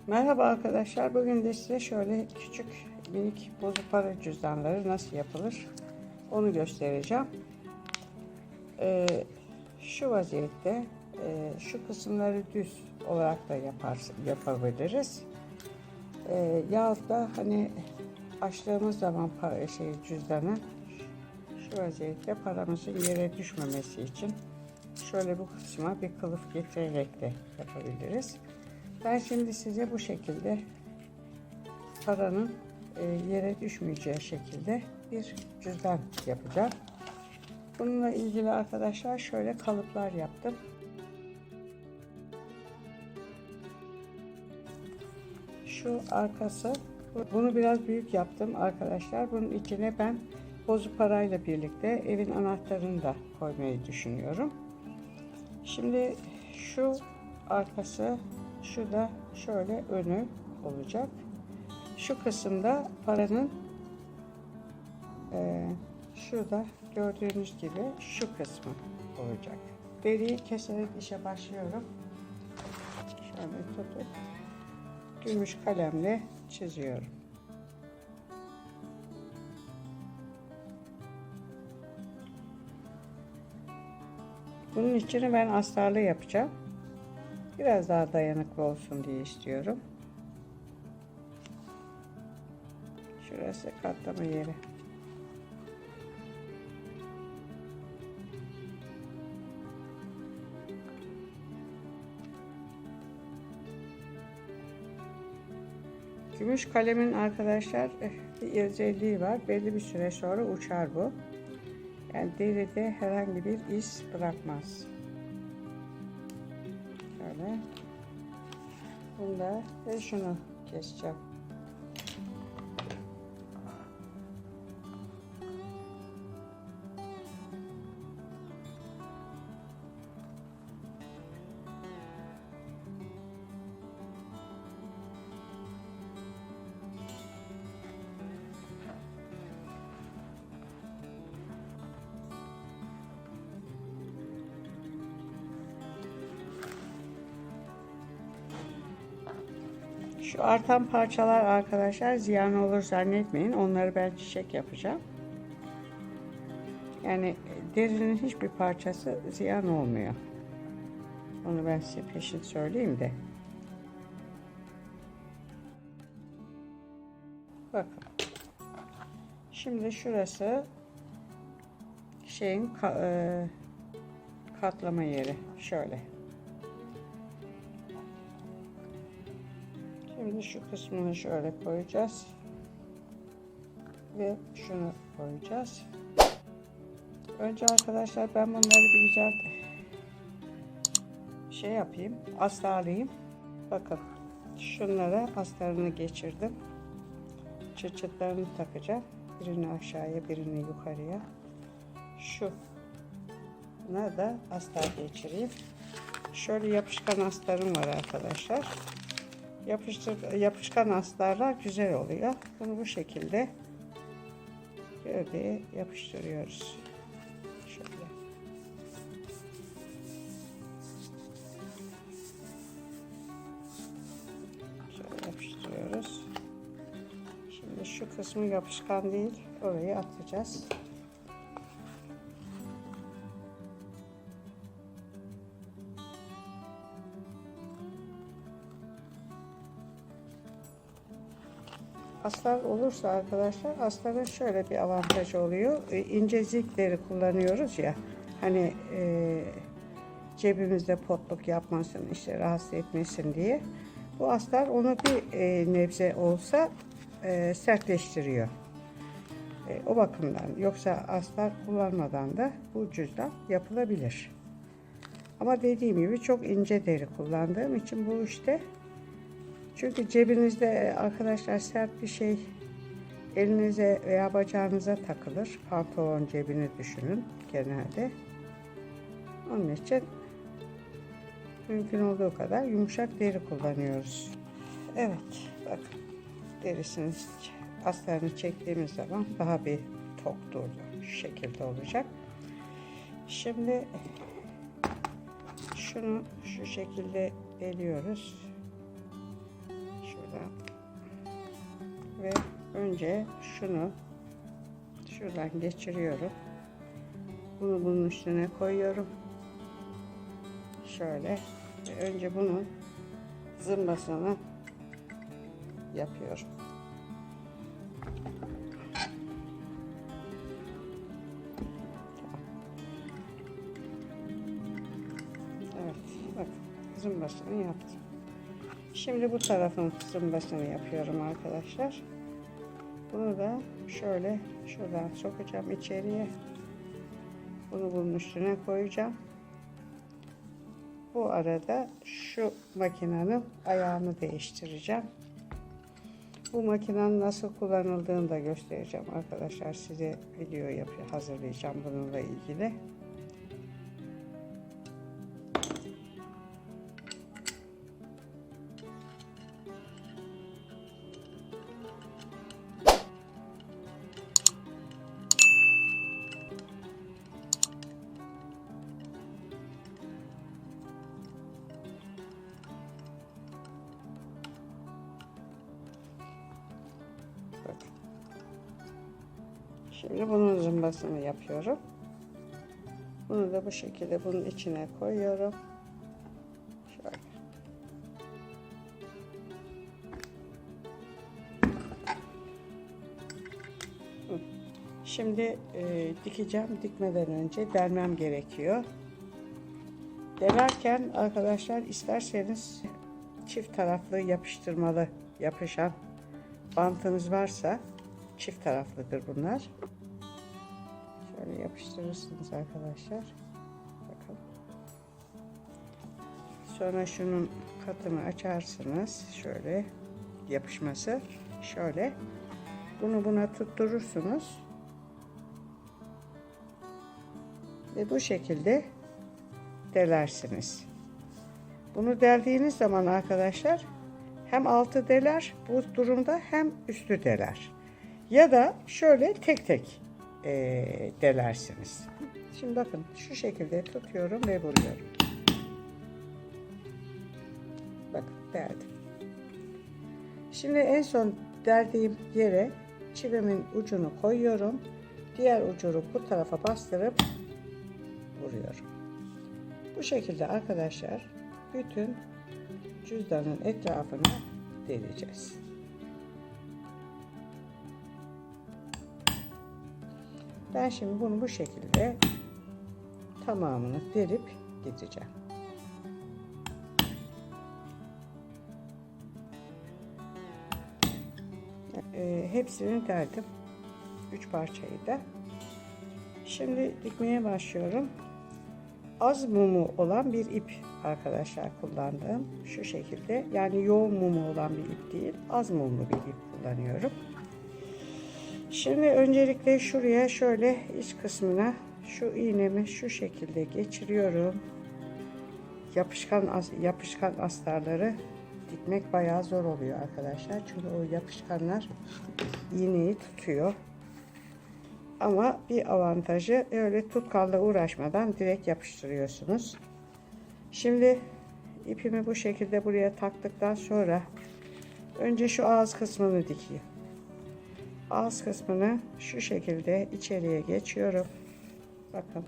Merhaba arkadaşlar. Bugün de size şöyle küçük minik bozuk para cüzdanları nasıl yapılır onu göstereceğim. Şu vaziyette şu kısımları düz olarak da yapabiliriz. Yahut da hani açtığımız zaman cüzdanı şu vaziyette paramızın yere düşmemesi için şöyle bu kısma bir kılıf getirerek de yapabiliriz. Ben şimdi size bu şekilde paranın yere düşmeyeceği şekilde bir cüzdan yapacağım. Bununla ilgili arkadaşlar şöyle kalıplar yaptım. Şu arkası, bunu biraz büyük yaptım arkadaşlar. Bunun içine ben bozuk parayla birlikte evin anahtarını da koymayı düşünüyorum. Şimdi şu arkası, şu da şöyle önü olacak. Şu kısımda paranın şurada gördüğünüz gibi şu kısmı olacak. Deriyi keserek işe başlıyorum. Şöyle tutup gümüş kalemle çiziyorum. Bunun içini ben astarlı yapacağım. Biraz daha dayanıklı olsun diye istiyorum. Şurası katlama yeri. Gümüş kalemin arkadaşlar bir özelliği var. Belli bir süre sonra uçar bu. Yani deride herhangi bir iz bırakmaz. Şöyle. Bunda ve şunu keseceğim. Şu artan parçalar arkadaşlar ziyan olur zannetmeyin. Onları ben çiçek yapacağım. Yani derinin hiçbir parçası ziyan olmuyor. Onu ben size peşin söyleyeyim de. Bakın. Şimdi şurası şeyin katlama yeri. Şöyle. Şimdi şu kısmını şöyle koyacağız. Ve şunu koyacağız. Önce arkadaşlar ben bunları bir güzel şey yapayım. Astarlayayım. Bakın. Şunlara astarını geçirdim. Çıtçıtlarını takacağım. Birini aşağıya, birini yukarıya. Şuna da astar geçireyim. Şöyle yapışkan astarım var arkadaşlar. Yapışkan astarlar güzel oluyor. Bunu bu şekilde gövdeye yapıştırıyoruz. Şöyle. Şöyle yapıştırıyoruz. Şimdi şu kısmı yapışkan değil, orayı atacağız. Astar olursa arkadaşlar, astarın şöyle bir avantajı oluyor. İnce zikleri kullanıyoruz ya. Hani cebimizde potluk yapmasın, işte rahatsız etmesin diye. Bu astar onu bir nebze olsa sertleştiriyor. O bakımdan. Yoksa astar kullanmadan da bu cüzdan yapılabilir. Ama dediğim gibi çok ince deri kullandığım için bu işte. Çünkü cebinizde arkadaşlar sert bir şey elinize veya bacağınıza takılır. Pantolon cebini düşünün genelde. Onun için mümkün olduğu kadar yumuşak deri kullanıyoruz. Evet, bakın derisini, astarını çektiğimiz zaman daha bir tok durdu. Şu şekilde olacak. Şimdi şunu şu şekilde deliyoruz. Şuradan. Ve önce şunu şuradan geçiriyorum. Bunu bunun üstüne koyuyorum. Şöyle. Ve önce bunun zımbasını yapıyorum. Evet, bak zımbasını yaptım. Şimdi bu tarafın zımbasını yapıyorum arkadaşlar. Bunu da şöyle şuradan sokacağım içeriye. Bunu bunun üstüne koyacağım. Bu arada şu makinenin ayağını değiştireceğim. Bu makinenin nasıl kullanıldığını da göstereceğim arkadaşlar. Size video hazırlayacağım bununla ilgili. Şimdi bunun zımbasını yapıyorum. Bunu da bu şekilde bunun içine koyuyorum. Şöyle. Şimdi dikeceğim. Dikmeden önce delmem gerekiyor. Delerken arkadaşlar isterseniz çift taraflı yapıştırmalı yapışan bantınız varsa çift taraflıdır bunlar. Şöyle yapıştırırsınız arkadaşlar. Bakın. Sonra şunun katını açarsınız. Şöyle yapışması. Şöyle. Bunu buna tutturursunuz. Ve bu şekilde delersiniz. Bunu deldiğiniz zaman arkadaşlar hem altı deler bu durumda hem üstü deler. Ya da şöyle tek tek delersiniz. Şimdi bakın şu şekilde tutuyorum ve vuruyorum. Bakın deldim. Şimdi en son deldiğim yere çivimin ucunu koyuyorum. Diğer ucunu bu tarafa bastırıp vuruyorum. Bu şekilde arkadaşlar bütün cüzdanın etrafını deleceğiz. Ben şimdi bunu bu şekilde tamamını delip gideceğim. Hepsini deldim. 3 parçayı da. Şimdi dikmeye başlıyorum. Az mumu olan bir ip arkadaşlar kullandığım şu şekilde. Yani yoğun mumu olan bir ip değil, az mumlu bir ip kullanıyorum. Şimdi öncelikle şuraya şöyle iç kısmına şu iğnemi şu şekilde geçiriyorum. Yapışkan astarları dikmek bayağı zor oluyor arkadaşlar. Çünkü o yapışkanlar iğneyi tutuyor. Ama bir avantajı öyle tutkalla uğraşmadan direkt yapıştırıyorsunuz. Şimdi ipimi bu şekilde buraya taktıktan sonra önce şu ağız kısmını dikeyim. Ağız kısmını şu şekilde içeriye geçiyorum. Bakın.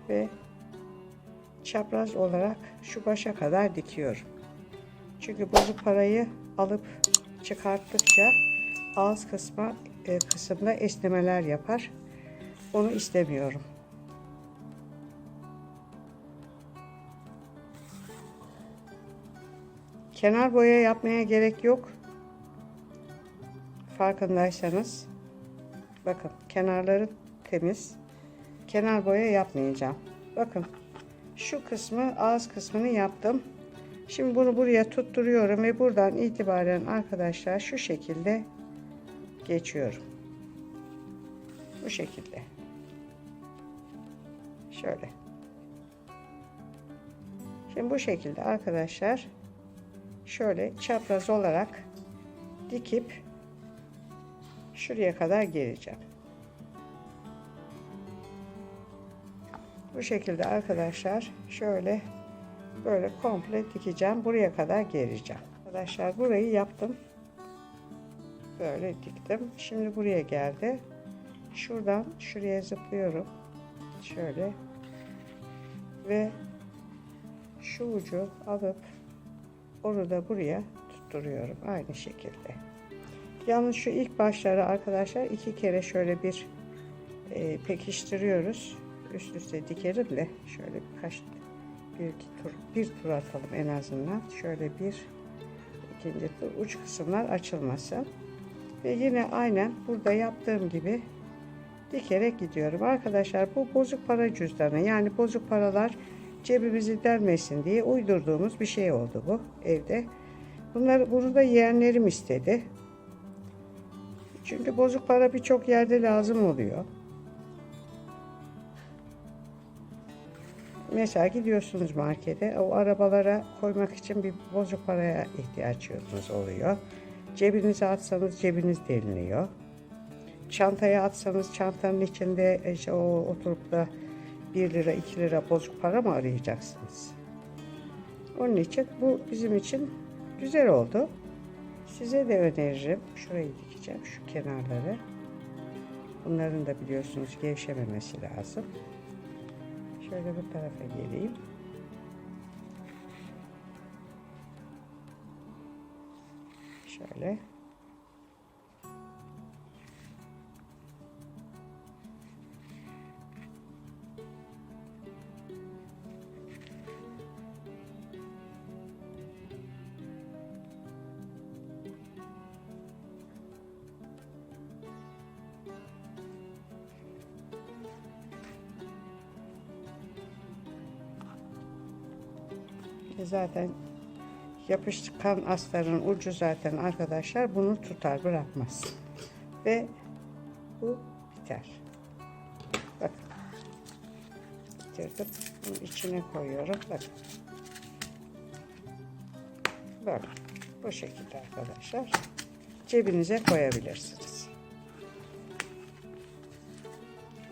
Ve çapraz olarak şu başa kadar dikiyorum. Çünkü bozuk parayı alıp çıkarttıkça ağız kısımda esnemeler yapar. Onu istemiyorum. Kenar boya yapmaya gerek yok. Farkındaysanız. Bakın kenarları temiz. Kenar boya yapmayacağım. Bakın şu kısmı ağız kısmını yaptım. Şimdi bunu buraya tutturuyorum ve buradan itibaren arkadaşlar şu şekilde geçiyorum. Bu şekilde. Şöyle. Şimdi bu şekilde arkadaşlar şöyle çapraz olarak dikip şuraya kadar geleceğim. Bu şekilde arkadaşlar şöyle böyle komple dikeceğim. Buraya kadar geleceğim. Arkadaşlar burayı yaptım. Böyle diktim. Şimdi buraya geldi. Şuradan şuraya zıplıyorum. Şöyle. Ve şu ucu alıp onu da buraya tutturuyorum. Aynı şekilde. Yalnız şu ilk başları arkadaşlar 2 kere şöyle bir pekiştiriyoruz. Üst üste dikerim de şöyle bir tur atalım en azından. Şöyle ikinci tur uç kısımlar açılmasın. Ve yine aynen burada yaptığım gibi dikerek gidiyorum. Arkadaşlar bu bozuk para cüzdanı, yani bozuk paralar cebimizi delmesin diye uydurduğumuz bir şey oldu bu evde. Bunu da yeğenlerim istedi. Çünkü bozuk para birçok yerde lazım oluyor. Mesela gidiyorsunuz markete, o arabalara koymak için bir bozuk paraya ihtiyacınız oluyor. Cebinize atsanız cebiniz deliniyor. Çantaya atsanız çantanın içinde oturup da 1 lira 2 lira bozuk para mı arayacaksınız? Onun için bu bizim için güzel oldu. Size de öneririm. Şurayı dikeceğim, şu kenarları. Bunların da biliyorsunuz gevşememesi lazım. Şöyle bu tarafa geleyim. Şöyle. Zaten yapışkan astarın ucu zaten arkadaşlar bunu tutar, bırakmaz. Ve bu biter. Bakın. Bitirdim. Bunun içine koyuyorum. Bakın. Böyle. Bu şekilde arkadaşlar. Cebinize koyabilirsiniz.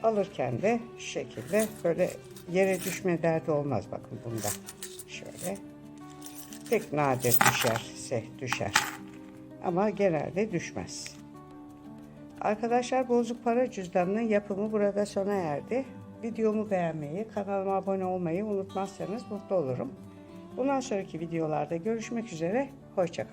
Alırken de şu şekilde böyle yere düşme derdi olmaz. Bakın bunda. Şöyle. Pek nadir düşer. Ama genelde düşmez. Arkadaşlar bozuk para cüzdanının yapımı burada sona erdi. Videomu beğenmeyi, kanalıma abone olmayı unutmazsanız mutlu olurum. Bundan sonraki videolarda görüşmek üzere. Hoşça kalın.